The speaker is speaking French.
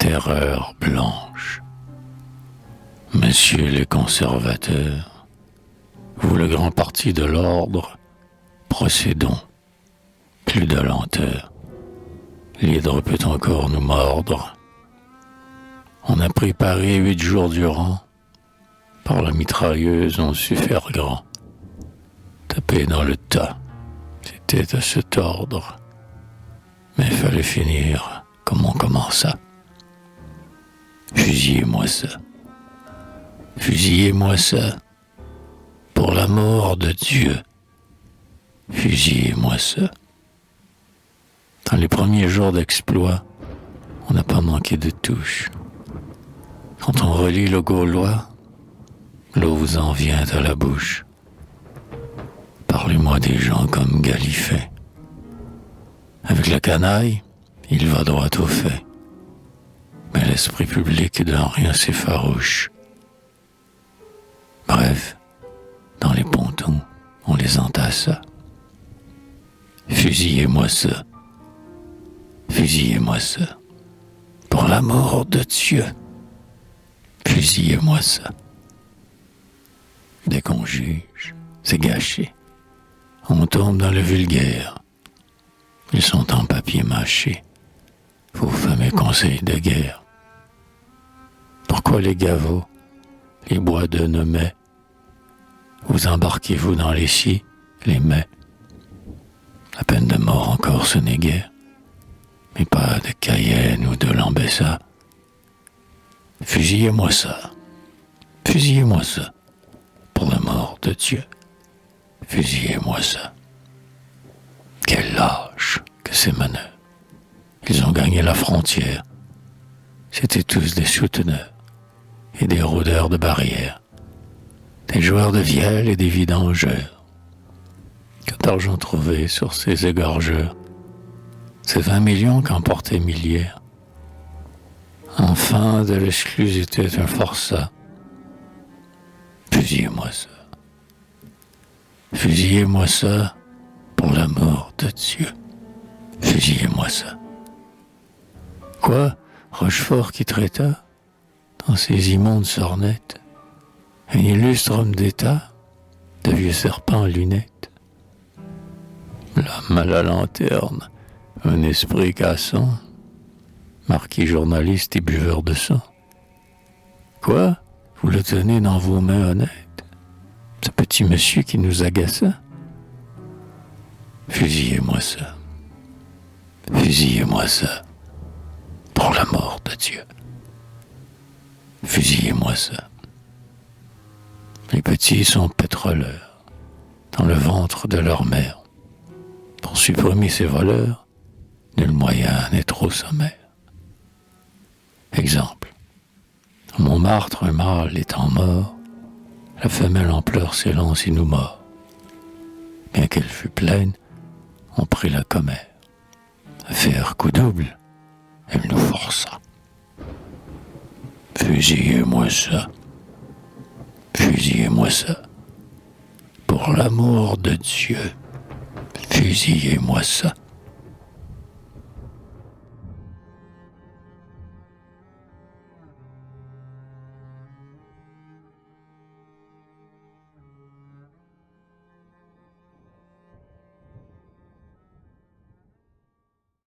terreur blanche. Messieurs les conservateurs, vous le grand parti de l'ordre, procédons. Plus de lenteur. L'hydre peut encore nous mordre. On a pris Paris 8 jours durant. Par la mitrailleuse, on sut faire grand. Taper dans le tas, c'était à se tordre. Mais fallait finir comme on commença. Fusillez-moi ça. Fusillez-moi ça. Pour l'amour de Dieu. Fusillez-moi ça. Dans les premiers jours d'exploit, on n'a pas manqué de touche. Quand on relit le Gaulois, l'eau vous en vient à la bouche. Parlez-moi des gens comme Galifet. Avec la canaille, il va droit au fait. Mais l'esprit public d'un rien s'effarouche. Bref, dans les pontons, on les entassa. Fusillez-moi ça. Fusillez-moi ça. Pour l'amour de Dieu. Fusillez-moi ça. Dès qu'on juge, c'est gâché. On tombe dans le vulgaire. Ils sont en papier mâché. Vos fameux conseils de guerre. Pourquoi les gavots, les bois de Nemet? Vous embarquez-vous dans les scies, les mets? La peine de mort encore ce n'est guère. Mais pas de Cayenne ou de Lambessa. Fusillez-moi ça. Fusillez-moi ça. Pour la mort de Dieu. Fusillez-moi ça. Quel lâche que ces manœuvres. Ils ont gagné la frontière. C'étaient tous des souteneurs et des rôdeurs de barrières. Des joueurs de vielle et des vidangeurs. Que d'argent trouvé sur ces égorgeurs. Ces 20 millions qu'emportaient milliers. Enfin, de l'excluse était un forçat. Fusillez-moi ça. Fusillez-moi ça pour l'amour de Dieu. Fusillez-moi ça. Quoi, Rochefort qui traita, dans ses immondes sornettes, un illustre homme d'État, de vieux serpent en lunettes. L'homme à la lanterne, un esprit cassant, marquis journaliste et buveur de sang. Quoi, vous le tenez dans vos mains honnêtes, ce petit monsieur qui nous agaça? Fusillez-moi ça. Fusillez-moi ça. Pour la mort de Dieu. Fusillez-moi ça. Les petits sont pétroleurs dans le ventre de leur mère. Pour supprimer ces voleurs, nul moyen n'est trop sommaire. Exemple. À Montmartre, un mâle étant mort, la femelle en pleurs s'élance et nous mord. Bien qu'elle fût pleine, on prit la commère. À faire coup double, elle nous força. Fusillez-moi ça. Fusillez-moi ça. Pour l'amour de Dieu, fusillez-moi ça.